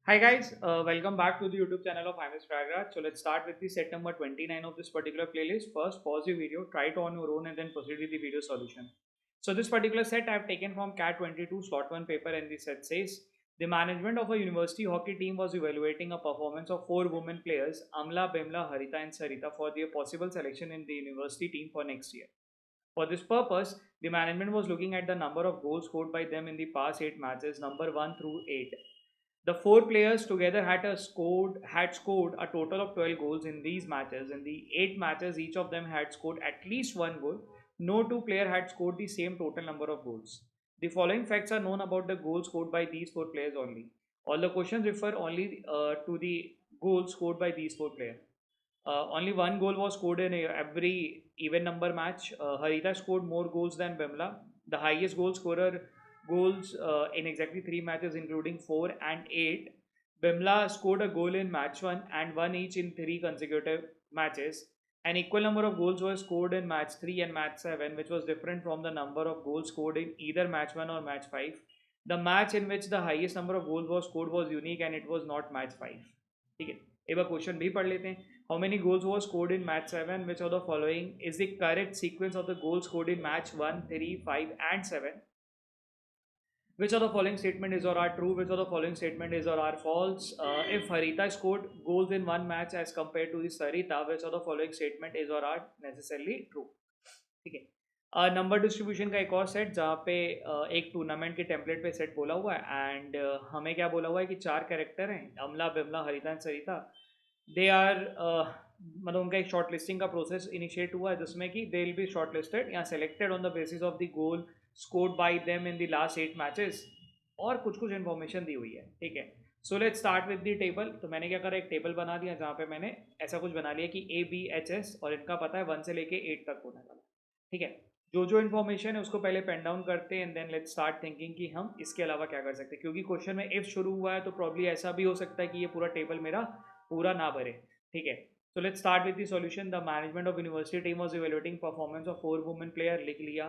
Hi guys, welcome back to the YouTube channel of IMS Fragrance. So let's start with the set number 29 of this particular playlist. First, pause the video, try it on your own and then proceed with the video solution. So this particular set I have taken from CAT 22 slot 1 paper, and the set says, the management of a university hockey team was evaluating a performance of 4 women players, Amla, Bimla, Harita and Sarita, for their possible selection in the university team for next year. For this purpose, the management was looking at the number of goals scored by them in the past 8 matches, number 1 through 8. The 4 players together had scored a total of 12 goals in these matches. In the 8 matches, each of them had scored at least one goal. No two player had scored the same total number of goals. The following facts are known about the goals scored by these 4 players only. All the questions refer only to the goals scored by these 4 players. Only one goal was scored in every even number match. Harita scored more goals than Bimla. The highest goal scorer goals in exactly 3 matches, including 4 and 8. Bimla scored a goal in match 1 and one each in 3 consecutive matches. An equal number of goals were scored in match 3 and match 7, which was different from the number of goals scored in either match 1 or match 5. The match in which the highest number of goals was scored was unique and it was not match 5. ठीक है, एक बार question भी पढ़ लेते हैं. How many goals were scored in match 7? Which of the following is the correct sequence of the goals scored in match 1, 3, 5 and 7? Which of the following statement is or are true? Which of the following statement is or are false? If Harita scored goals in one match as compared to the Sarita, which of the following statement is or are necessarily true? ठीक है. Number distribution का एक और set जहाँ पे एक tournament के template पे सेट बोला हुआ है, एंड हमें क्या बोला हुआ है कि 4 कैरेक्टर हैं, Amala, Bimala, Harita and Sarita. They are मतलब उनका एक शॉर्ट लिस्टिंग का प्रोसेस इनिशिएट हुआ है, जिसमें कि they will be short listed या selected on the basis of the goal scored by them in the last 8 matches. और कुछ कुछ इन्फॉर्मेशन दी हुई है. ठीक है. So let's start with the table. तो मैंने क्या करा, एक टेबल बना दिया जहाँ पे मैंने ऐसा कुछ बना लिया कि ABHS और इनका पता है 1 से लेके 8 तक होने वाला. ठीक है. जो जो इन्फॉर्मेशन है उसको पहले पेन डाउन करते हैं and then let's start thinking कि हम इसके अलावा क्या कर सकते हैं, क्योंकि क्वेश्चन में इफ शुरू हुआ है तो प्रॉब्ली ऐसा भी हो सकता है कि ये पूरा टेबल मेरा पूरा ना भरे. ठीक है. So let's start with the solution. The management of university team was evaluating performance of 4 women player. लिख लिया.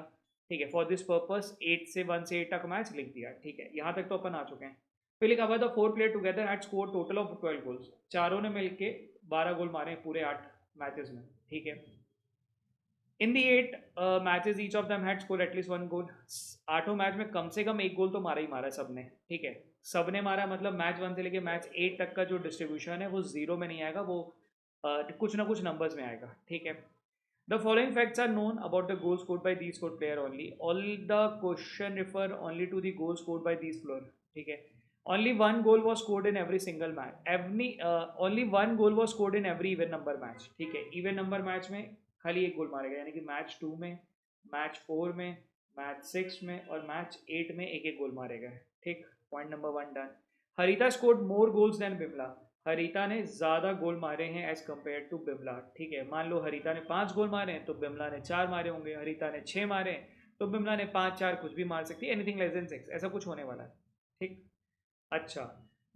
ठीक है. For this purpose 8 से 1 से 8 तक मैच लिख दिया. ठीक है. यहाँ तक तो अपन आ चुके हैं. फिर लिखा हुआ, the 4 player together had scored total of 12 goals. चारों ने मिलके 12 गोल मारे पूरे 8 मैचेस में. ठीक है. इन दी 8 matches each of them had score at least one goal. 8 match में कम से कम एक गोल तो मारा ही मारा सबने. ठीक है. सबने मारा मतलब मैच 1 से लेके मैच 8 तक का जो डिस्ट्रीब्यूशन है वो जीरो में नहीं आएगा, वो कुछ ना कुछ नंबर्स में आएगा. ठीक है. The following facts are known about the goal scored by these 4 player only. All the question refer only to the goal scored by these player. ठीक है. Only one goal was scored in every single match. Only one goal was scored in every even number match. ठीक है. Even number match में खाली एक goal मारेगा, यानी कि मैच 2 में, मैच 4 में, मैच 6 में और मैच 8 में एक एक गोल मारेगा. ठीक. Point number 1 done. Harita scored more goals than Bimla. Harita ने ज़्यादा गोल मारे हैं एज कम्पेयर टू बिमला. ठीक है. मान लो हरिता ने 5 गोल मारे हैं तो बिमला ने 4 मारे होंगे. हरिता ने 6 मारे हैं तो बिमला ने 5, 4 कुछ भी मार सकती है. एनीथिंग लेस देन 6 ऐसा कुछ होने वाला है. ठीक. अच्छा.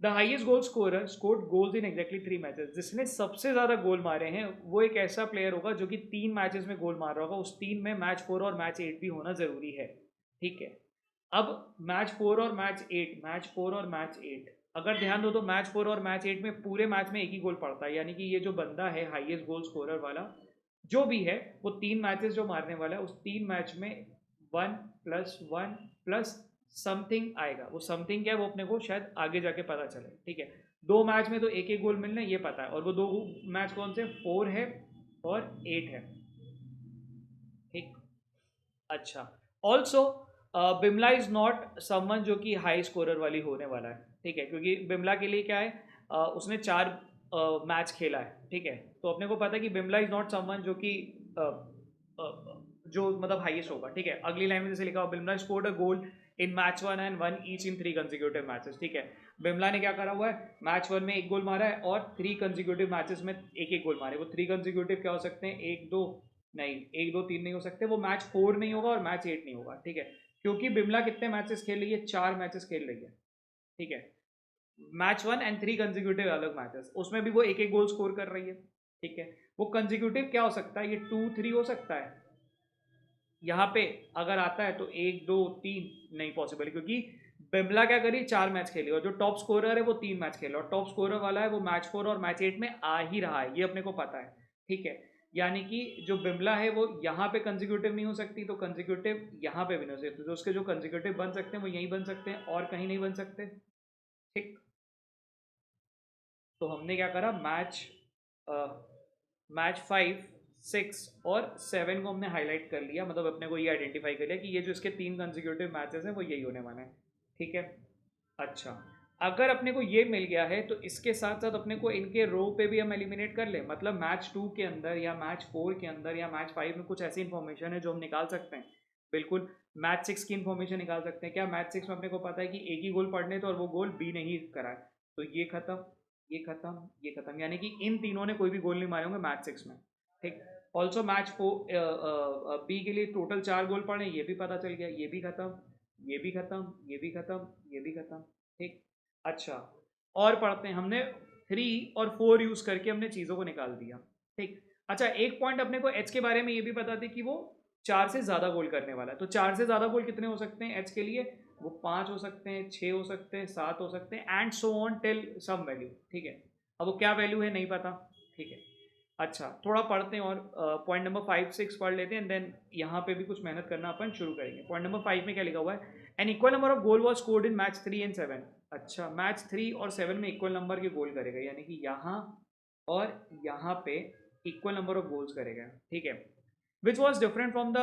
The highest goal scorer scored goals in exactly 3 matches. जिसने सबसे ज़्यादा गोल मारे हैं वो एक ऐसा प्लेयर होगा जो कि 3 मैचेस में गोल मार रहा होगा. उस 3 में मैच 4 और मैच 8 भी होना ज़रूरी है. ठीक है. अब मैच 4 और मैच 8 अगर ध्यान दो तो मैच 4 और मैच 8 में पूरे मैच में एक ही गोल पड़ता है, यानी कि ये जो बंदा है हाईएस्ट गोल स्कोरर वाला जो भी है वो 3 मैचेस जो मारने वाला है उस 3 मैच में 1+1+ समथिंग आएगा. वो समथिंग क्या है वो अपने को शायद आगे जाके पता चले. ठीक है. 2 मैच में तो एक एक गोल मिलना है ये पता है, और वो 2 मैच कौन से, 4 है और 8 है. ठीक. अच्छा. Also Bimla is not someone जो कि हाई स्कोरर वाली होने वाला है. ठीक है. क्योंकि बिमला के लिए क्या है, उसने 4 मैच खेला है. ठीक है. तो अपने को पता है कि बिमला इज नॉट समवन जो कि जो मतलब हाईएस्ट होगा. ठीक है. अगली लाइन में जैसे लिखा हुआ, Bimla scored a goal in match 1 and 1 each in 3 consecutive matches. ठीक है. बिमला ने क्या करा हुआ है, मैच 1 में एक गोल मारा है और 3 कंसेक्यूटिव मैचेस में एक एक गोल मारे. वो 3 कंसेक्यूटिव क्या हो सकते हैं, 1, 2 नहीं, 1, 2, 3 नहीं हो सकते. वो मैच 4 नहीं होगा और मैच 8 नहीं होगा. ठीक है. क्योंकि बिमला कितने मैचेस खेल रही है, 4 मैचेस खेल रही है. ठीक है. मैच 1 एंड 3 कंसेक्यूटिव अलग मैचेस, उसमें भी वो एक एक गोल स्कोर कर रही है. ठीक है. वो कंसेक्यूटिव क्या हो सकता है, ये 2, 3 हो सकता है. यहाँ पे अगर आता है तो 1, 2, 3 नहीं पॉसिबल, क्योंकि बिमला क्या करी, 4 मैच खेली, और जो टॉप स्कोरर है वो 3 मैच खेला, और टॉप स्कोरर वाला है वो मैच 4 और मैच 8 में आ ही रहा है, ये अपने को पता है, ठीक है। यानी कि जो बिमला है वो यहाँ पे कंजिक्यूटिव नहीं हो सकती, तो कंजिक्यूटिव यहाँ पे भी नहीं हो सकती, तो उसके जो कंजिक्यूटिव बन सकते हैं वो यहीं बन सकते हैं और कहीं नहीं बन सकते, ठीक। तो हमने क्या करा, मैच 5, 6 और 7 को हमने हाईलाइट कर लिया, मतलब अपने को ये आइडेंटिफाई कर लिया कि ये जो इसके 3 कंजिक्यूटिव मैचेस हैं वो यही होने वाले हैं, ठीक है। अच्छा, अगर अपने को ये मिल गया है तो इसके साथ साथ अपने को इनके रो पे भी हम एलिमिनेट कर ले, मतलब मैच 2 के अंदर या मैच 4 के अंदर या मैच 5 में कुछ ऐसी इन्फॉर्मेशन है जो हम निकाल सकते हैं, बिल्कुल। मैच 6 की इन्फॉर्मेशन निकाल सकते हैं क्या, मैच 6 में अपने को पता है कि एक ही गोल पड़ने थे और वो गोल बी ने ही करा है, तो ये खत्म, ये खत्म, ये खत्म, यानी कि इन तीनों ने कोई भी गोल नहीं मारे होंगे मैच 6 में, ठीक। ऑल्सो मैच 4 बी के लिए टोटल 4 गोल पड़े, ये भी पता चल गया, ये भी खत्म, ये भी खत्म, ये भी खत्म, ये भी खत्म, ठीक। अच्छा, और पढ़ते हैं, हमने 3 और 4 यूज करके हमने चीज़ों को निकाल दिया, ठीक। अच्छा, एक पॉइंट अपने को एच के बारे में ये भी पता थी कि वो 4 से ज़्यादा गोल करने वाला है, तो 4 से ज़्यादा गोल कितने हो सकते हैं एच के लिए, वो 5 हो सकते हैं, 6 हो सकते हैं, 7 हो सकते हैं, and so on till some value, ठीक है। अब वो क्या वैल्यू है नहीं पता, ठीक है। अच्छा, थोड़ा पढ़ते हैं और पॉइंट नंबर 5, 6 पढ़ लेते हैं, देन यहाँ पे भी कुछ मेहनत करना अपन शुरू करेंगे। पॉइंट नंबर 5 में क्या लिखा हुआ है, an equal number of goal was scored in match 3 and 7। अच्छा, मैच 3 और 7 में इक्वल नंबर के गोल करेगा, यानी कि यहाँ और यहाँ पे इक्वल नंबर ऑफ गोल्स करेगा, ठीक है। Which was different from the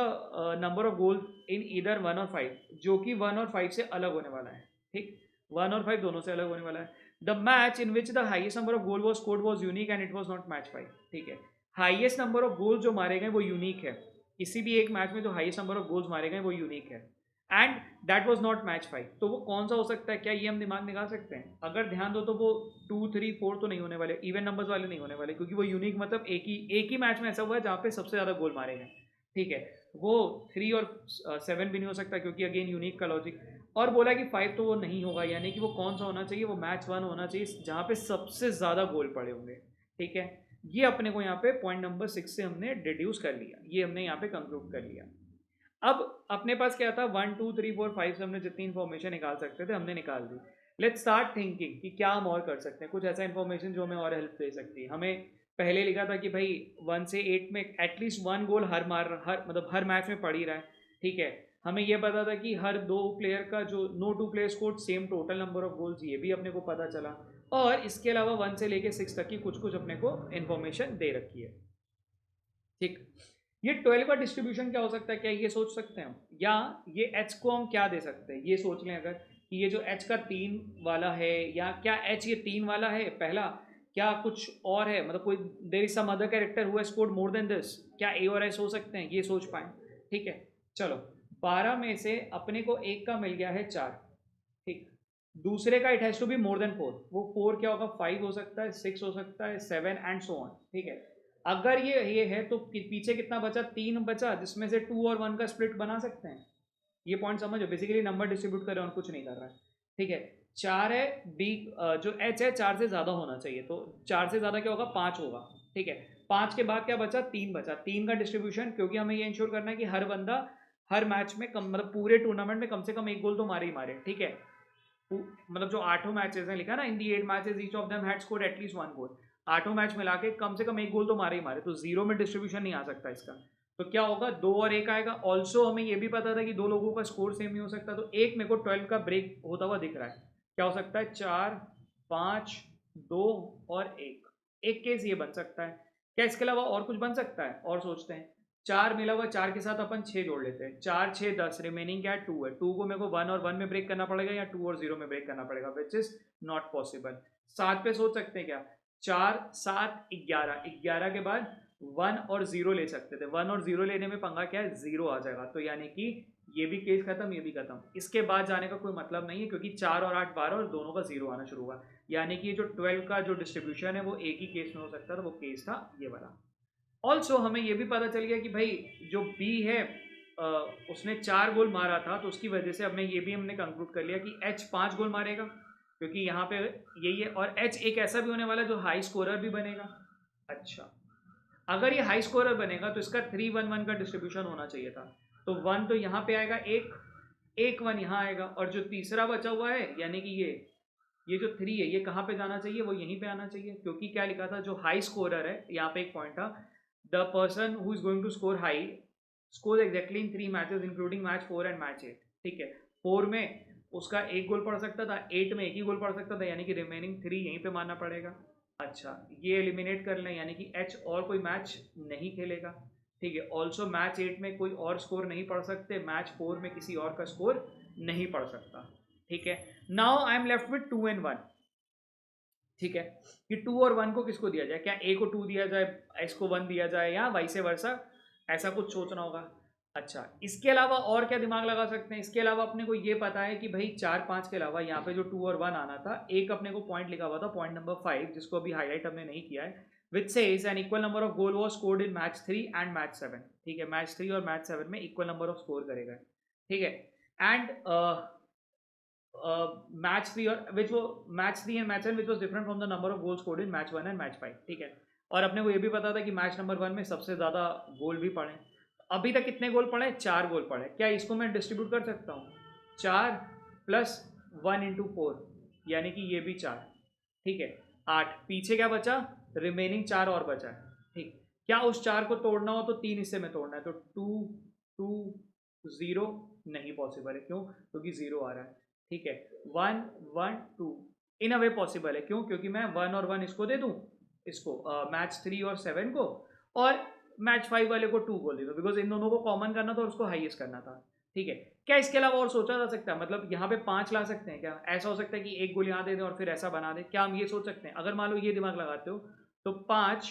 number of goal in either 1 और 5, जो कि 1 और 5 से अलग होने वाला है, ठीक। 1 और 5 दोनों से अलग होने वाला है। The match in which the highest number of goal was scored was unique and it was not match 5, ठीक है। हाइएस्ट नंबर ऑफ गोल जो मारे गए वो यूनिक है, किसी भी एक मैच में जो हाइएस्ट नंबर ऑफ गोल्स मारे गए वो यूनिक है, and that was not match 5, तो वो कौन सा हो सकता है, क्या ये हम दिमाग निकाल सकते हैं, अगर ध्यान दो तो वो 2, 3, 4 तो नहीं होने वाले, इवन नंबर्स वाले नहीं होने वाले, क्योंकि वो यूनिक मतलब एक ही मैच में ऐसा हुआ है जहाँ पे सबसे ज़्यादा गोल मारे गए, ठीक है। वो 3 और 7 भी नहीं हो सकता, क्योंकि अगेन यूनिक का लॉजिक, और बोला कि 5 तो वो नहीं होगा, यानी कि वो कौन सा होना चाहिए, वो मैच 1 होना चाहिए जहाँ पे सबसे ज़्यादा गोल पड़े होंगे, ठीक है। ये अपने को यहाँ पे पॉइंट नंबर 6 से हमने डिड्यूस कर लिया, ये हमने यहाँ पे कंक्लूड कर लिया। अब अपने पास क्या था, 1, 2, 3, 4, 5 से हमने जितनी इन्फॉर्मेशन निकाल सकते थे हमने निकाल दी। लेट्स स्टार्ट थिंकिंग कि क्या हम और कर सकते हैं, कुछ ऐसा इन्फॉर्मेशन जो हमें और हेल्प दे सकती है। हमें पहले लिखा था कि भाई 1 से 8 में एटलीस्ट 1 गोल हर मतलब हर मैच में पड़ ही रहा है, ठीक है। हमें यह पता था कि हर 2 प्लेयर का जो no 2 player score same total number of goals, ये भी अपने को पता चला, और इसके अलावा 1 से लेके 6 तक की कुछ कुछ अपने को इन्फॉर्मेशन दे रखी है, ठीक। ये 12 का डिस्ट्रीब्यूशन क्या हो सकता है, क्या ये सोच सकते हैं हम, या ये एच को हम क्या दे सकते हैं, ये सोच लें अगर कि ये जो एच का 3 वाला है, या क्या एच ये 3 वाला है पहला, क्या कुछ और है, मतलब कोई there is some other character who has scored more than this, क्या ए और एस हो सकते हैं, ये सोच पाए, ठीक है। चलो, 12 में से अपने को एक का मिल गया है 4, ठीक। दूसरे का it has to be more than 4, वो 4 क्या होगा, 5 हो सकता है, 6 हो सकता है, 7 एंड सो ऑन, ठीक है। अगर ये है तो पीछे कितना बचा, 3 बचा, जिसमें से 2 और 1 का स्प्लिट बना सकते हैं, ये पॉइंट समझो, बेसिकली नंबर डिस्ट्रीब्यूट कर रहे हैं और कुछ नहीं कर रहा है, ठीक है। 4 है, बी जो एच है 4 से ज़्यादा होना चाहिए, तो 4 से ज़्यादा क्या होगा, 5 होगा, ठीक है। 5 के बाद क्या बचा, 3 बचा, 3 का डिस्ट्रीब्यूशन, क्योंकि हमें ये इंश्योर करना है कि हर बंदा हर मैच में कम, मतलब पूरे टूर्नामेंट में कम से कम एक गोल तो मारे ही मारे, ठीक है। मतलब जो 8 मैचेस हैं लिखा ना, इन दी 8 matches each of them had scored at least 1 goal, 8 match मिला के कम से कम एक गोल तो मारे ही मारे, तो 0 में डिस्ट्रीब्यूशन नहीं आ सकता इसका, तो क्या होगा, 2 और 1 आएगा। ऑल्सो हमें ये भी पता था कि 2 लोगों का स्कोर सेम नहीं हो सकता, तो एक मेरे को 12 का ब्रेक होता हुआ दिख रहा है, क्या हो सकता है, 4, 5, 2 और 1, एक केस ये बन सकता है, क्या इसके अलावा और कुछ बन सकता है, और सोचते हैं। 4 मिला हुआ, 4 के साथ अपन 6 जोड़ लेते हैं, 4, 6, 10, रिमेनिंग क्या है, 2 है, 2 को मेरे को 1 और 1 में ब्रेक करना पड़ेगा, या 2 और 0 में ब्रेक करना पड़ेगा, विच इज नॉट पॉसिबल। 7 पे सोच सकते हैं क्या, 4, 7, 11, 11 के बाद 1 और 0 ले सकते थे, 1 और 0 लेने में पंगा क्या है, 0 आ जाएगा, तो यानी कि ये भी केस खत्म, ये भी खत्म, इसके बाद जाने का कोई मतलब नहीं है, क्योंकि 4 और 8 12 और दोनों का 0 आना शुरू हुआ, यानी कि जो 12 का जो डिस्ट्रीब्यूशन है वो एक ही केस में हो सकता था, वो केस था ये वाला। ऑल्सो हमें ये भी पता चल गया कि भाई जो बी है उसने 4 गोल मारा था, तो उसकी वजह से अब ये भी हमने कंक्लूड कर लिया कि एच 5 गोल मारेगा, क्योंकि यहाँ पे यही है, और एच एक ऐसा भी होने वाला है जो हाई स्कोरर भी बनेगा। अच्छा, अगर ये हाई स्कोरर बनेगा तो इसका 3-1-1 का डिस्ट्रीब्यूशन होना चाहिए था, तो 1 तो यहाँ पे आएगा, एक 1 यहाँ आएगा, और जो तीसरा बचा हुआ है यानी कि ये जो 3 है ये कहाँ पे जाना चाहिए, वो यहीं पे आना चाहिए, क्योंकि क्या लिखा था, जो हाई स्कोरर है, यहाँ पे एक पॉइंट था, the person who is going to score high score exactly in 3 matches including match 4 and match 8। ठीक है, 4 में उसका एक गोल पड़ सकता था, 8 में एक ही गोल पड़ सकता था, यानी कि रिमेनिंग 3 यहीं पे मानना पड़ेगा। अच्छा, ये एलिमिनेट कर लें, यानी कि एच और कोई मैच नहीं खेलेगा। ठीक है, ऑल्सो मैच 8 में कोई और स्कोर नहीं पढ़ सकते, मैच 4 में किसी और का स्कोर नहीं पढ़ सकता। ठीक है, now I am left with 2 and 1। ठीक है, कि 2 और 1 को किसको दिया जाए, क्या ए को 2 दिया जाए, एस को 1 दिया जाए, या वाइसे वर्सा, ऐसा कुछ सोचना होगा। अच्छा, इसके अलावा और क्या दिमाग लगा सकते हैं, इसके अलावा अपने को ये पता है कि भाई 4 5 के अलावा यहाँ पे जो 2 और 1 आना था, एक अपने को पॉइंट लिखा हुआ था, पॉइंट नंबर 5, जिसको अभी हाईलाइट हमने नहीं किया है, which says an equal number of goal was scored in match 3 and match 7। ठीक है, मैच 3 और मैच 7 में इक्वल नंबर ऑफ स्कोर करेगा। ठीक है, एंड मैच 3 और विच वो match 3 and match 7 which was different from the number of goals scored in match 1 and match 5। ठीक है, और अपने को ये भी पता था कि मैच नंबर 1 में सबसे ज़्यादा गोल भी पड़े। अभी तक कितने गोल पड़े, 4 गोल पड़े। क्या इसको मैं डिस्ट्रीब्यूट कर सकता हूँ, 4 प्लस 1 इंटू 4, यानी कि ये भी 4। ठीक है, 8, पीछे क्या बचा, रिमेनिंग 4 और बचा है। ठीक, क्या उस 4 को तोड़ना हो तो 3 हिस्से में तोड़ना है, तो 2 2 0 नहीं पॉसिबल है, क्यों, क्योंकि 0 आ रहा है। ठीक है, 1 1 2 इन अ वे पॉसिबल है, क्यों, क्योंकि मैं 1 और 1 इसको दे दूं, इसको मैच 3 और 7 को, और मैच 5 वाले को 2 गोल दे दूं, बिकॉज इन दोनों को कॉमन करना था और उसको हाईएस्ट करना था। ठीक है, क्या इसके अलावा और सोचा जा सकता है, मतलब यहाँ पे 5 ला सकते हैं क्या, ऐसा हो सकता है कि एक गोल यहाँ दे दें और फिर ऐसा बना दें, क्या हम ये सोच सकते हैं, अगर मान लो ये दिमाग लगाते हो तो 5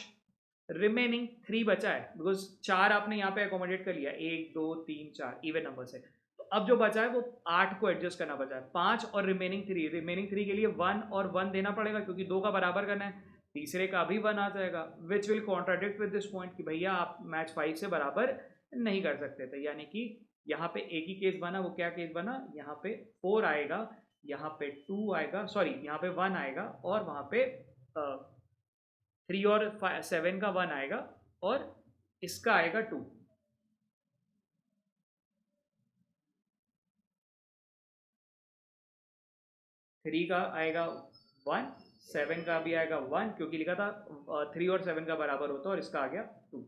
रिमेनिंग 3 बचा है, बिकॉज 4 आपने यहाँ पे अकोमोडेट कर लिया, 1 2 3 4 इवन नंबर से, तो अब जो बचा है वो 8 को एडजस्ट करना बचा है, 5 और रिमेनिंग 3, रिमेनिंग 3 के लिए 1 और 1 देना पड़ेगा, क्योंकि 2 का बराबर करना है, तीसरे का भी 1 आ जाएगा, which will contradict with this point कि भैया आप मैच 5 से बराबर नहीं कर सकते थे, यानी कि यहाँ पे एक ही केस बना, वो क्या केस बना, यहाँ पे 4 आएगा, यहाँ पे 2 आएगा, सॉरी यहाँ पे 1 आएगा, और वहाँ पे 3 और 7 का 1 आएगा, और इसका आएगा 2। थ्री का आएगा 1, 7 का भी आएगा 1, क्योंकि लिखा था 3 और 7 का बराबर होता है, और इसका आ गया 2।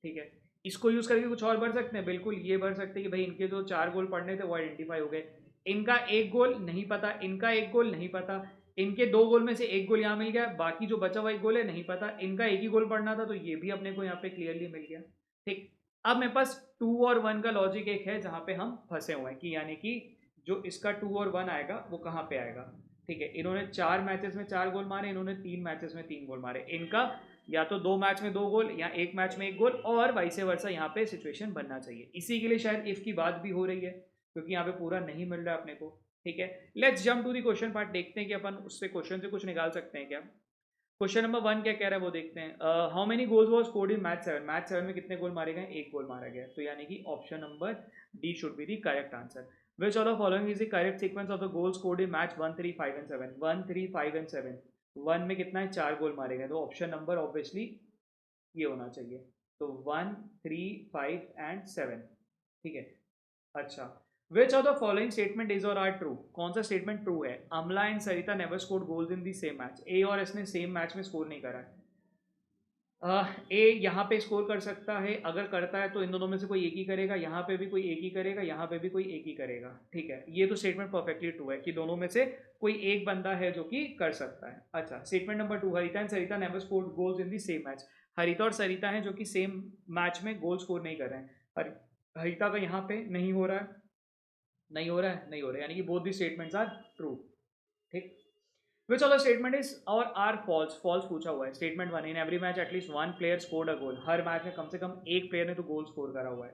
ठीक है, इसको यूज करके कुछ और भर सकते हैं, बिल्कुल ये भर सकते हैं कि भाई इनके जो 4 गोल पड़ने थे वो आइडेंटिफाई हो गए, इनका एक गोल नहीं पता, इनका एक गोल नहीं पता, इनके 2 गोल में से एक गोल यहाँ मिल गया, बाकी जो बचा हुआ एक गोल है नहीं पता, इनका एक ही गोल पड़ना था, तो ये भी अपने को यहाँ पे क्लियरली मिल गया। ठीक, अब मेरे पास 2 और 1 का लॉजिक एक है जहाँ पे हम फंसे हुए हैं, कि यानी कि जो इसका 2 और 1 आएगा वो कहाँ पे आएगा। ठीक है, इन्होंने 4 मैचेस में 4 गोल मारे, इन्होंने 3 मैचेस में 3 गोल मारे, इनका या तो 2 मैच में 2 गोल या 1 मैच में 1 गोल, और वाइसे वर्सा यहाँ पे सिचुएशन बनना चाहिए। इसी के लिए शायद इफ की बात भी हो रही है, क्योंकि यहाँ पे पूरा नहीं मिल रहा है अपने को। ठीक है, let's jump to the question part, देखते हैं कि अपन उससे क्वेश्चन से कुछ निकाल सकते हैं क्या। क्वेश्चन नंबर 1 क्या कह रहा है वो देखते हैं। How many goals was scored in match 7, match 7 में कितने गोल मारे गए, एक गोल मारा गया, तो यानी कि option number D should be the correct answer. Which of the following is the correct sequence of the goals scored in match 1 3 5 and 7, 1 3 5 and 7, 1 में कितना है, 4 गोल मारे गए, तो ऑप्शन नंबर ऑब्वियसली ये होना चाहिए, तो 1 3 5 and 7। ठीक है, अच्छा, which of the following statement is or are true, कौन सा स्टेटमेंट ट्रू है, Amla and Sarita never scored goals in the same match, A और एस ने सेम मैच में स्कोर नहीं करा है। ए यहाँ पे स्कोर कर सकता है, अगर करता है तो इन दोनों में से कोई एक ही करेगा, यहाँ पे भी कोई एक ही करेगा, यहाँ पे भी कोई एक ही करेगा। ठीक है, ये तो स्टेटमेंट परफेक्टली ट्रू है कि दोनों में से कोई एक बंदा है जो कि कर सकता है। अच्छा, statement number 2, Harita and Sarita never scored goals in the same match, Harita और सरिता हैं जो कि सेम मैच में गोल स्कोर नहीं कर रहे हैं, हरिता का यहाँ पे नहीं हो रहा है, नहीं हो रहा है, नहीं हो रहा है, यानी कि both the statements are true. ठीक, which of the statement is or are false, false पूछा हुआ है। Statement 1, in every match at least 1 player scored a goal, हर मैच में कम से कम एक प्लेयर ने तो गोल स्कोर करा हुआ है।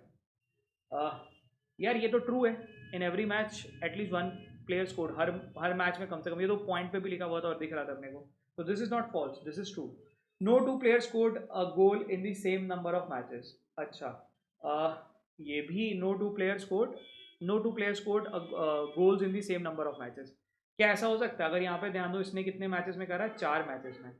यार ये तो ट्रू है, इन every match at least 1 player scored, हर मैच में कम से कम, ये तो पॉइंट पे भी लिखा हुआ था और दिख रहा था अपने को, तो this is not false, this is true. No 2 player scored a goal in the same number of matches. अच्छा, ये भी no 2 player scored, no 2 player scored goals in the same number of matches, क्या ऐसा हो सकता है, अगर यहाँ पे ध्यान दो, इसने कितने मैचेस में करा है, 4 मैचेस में,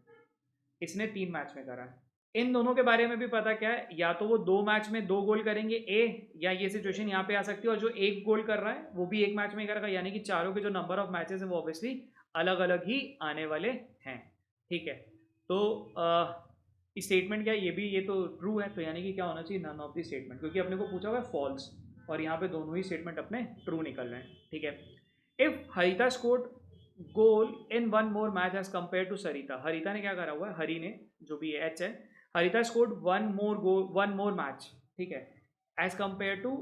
इसने 3 मैच में करा है, इन दोनों के बारे में भी पता क्या है, या तो वो 2 मैच में 2 गोल करेंगे ए, या ये सिचुएशन यहाँ पे आ सकती है, और जो एक गोल कर रहा है वो भी एक मैच में करेगा, यानी कि चारों के जो नंबर ऑफ मैचेस है वो ऑब्वियसली अलग अलग ही आने वाले हैं। ठीक है, तो स्टेटमेंट क्या है, ये तो ट्रू है, तो यानी कि क्या होना चाहिए, नन ऑफ द स्टेटमेंट, क्योंकि अपने को पूछा हुआ है फॉल्स, और यहाँ पे दोनों ही स्टेटमेंट अपने ट्रू निकल रहे हैं। ठीक है, if Harita scored goal in one more match as compare to Sarita, Harita ने क्या करा हुआ है, हरी ने, जो भी एच है, हरिता स्कोर्ड वन मोर मैच, ठीक है, एज कंपेयर टू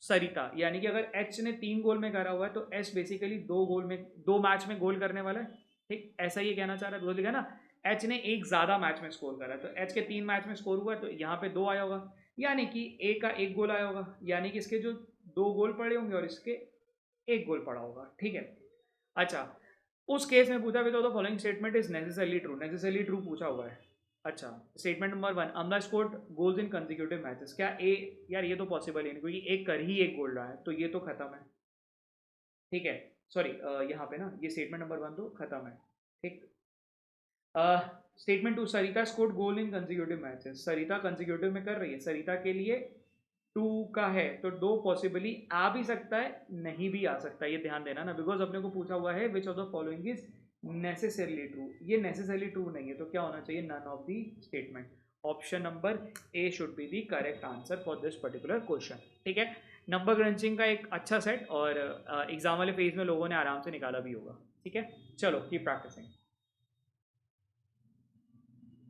सरिता, यानी कि अगर एच ने 3 गोल में करा हुआ है तो एच बेसिकली 2 मैच में गोल करने वाला है। ठीक, ऐसा ये कहना चाह रहा है, बोल दिया ना, एच ने एक ज़्यादा मैच में स्कोर करा है, तो एच के 3 मैच में स्कोर हुआ है, तो यहाँ पे 2 आया होगा, यानी कि ए का 1 गोल आया होगा, यानी कि इसके जो 2 गोल पड़े होंगे और इसके 1 गोल पड़ा होगा। ठीक है, अच्छा, उस केस में पूछा भी तो following statement is necessarily true पूछा हुआ है। अच्छा, स्टेटमेंट नंबर 1, अमला स्कोर्ड गोल्स इन कंसेक्यूटिव मैचेस, क्या ए, यार ये तो पॉसिबल ही नहीं, क्योंकि एक कर ही 1 गोल रहा है, तो ये तो खत्म है। ठीक है, सॉरी, यहाँ पे ना ये स्टेटमेंट नंबर 1 तो खत्म है। ठीक, स्टेटमेंट 2, सरिता स्कोर्ड गोल इन कंसेक्यूटिव मैचेस, सरिता कंसेक्यूटिव में कर रही है, सरिता के लिए 2 का है, तो 2 पॉसिबली आ भी सकता है, नहीं भी आ सकता है, ये ध्यान देना ना, बिकॉज अपने को पूछा हुआ है which of the following is necessarily true, ये नेसेसरली ट्रू नहीं है, तो क्या होना चाहिए, none of the statement. Option number A should be the correct answer for this particular question. ठीक है, नंबर क्रंचिंग का एक अच्छा सेट, और एग्जाम वाले फेज में लोगों ने आराम से निकाला भी होगा। ठीक है, चलो कीप प्रैक्टिसिंग।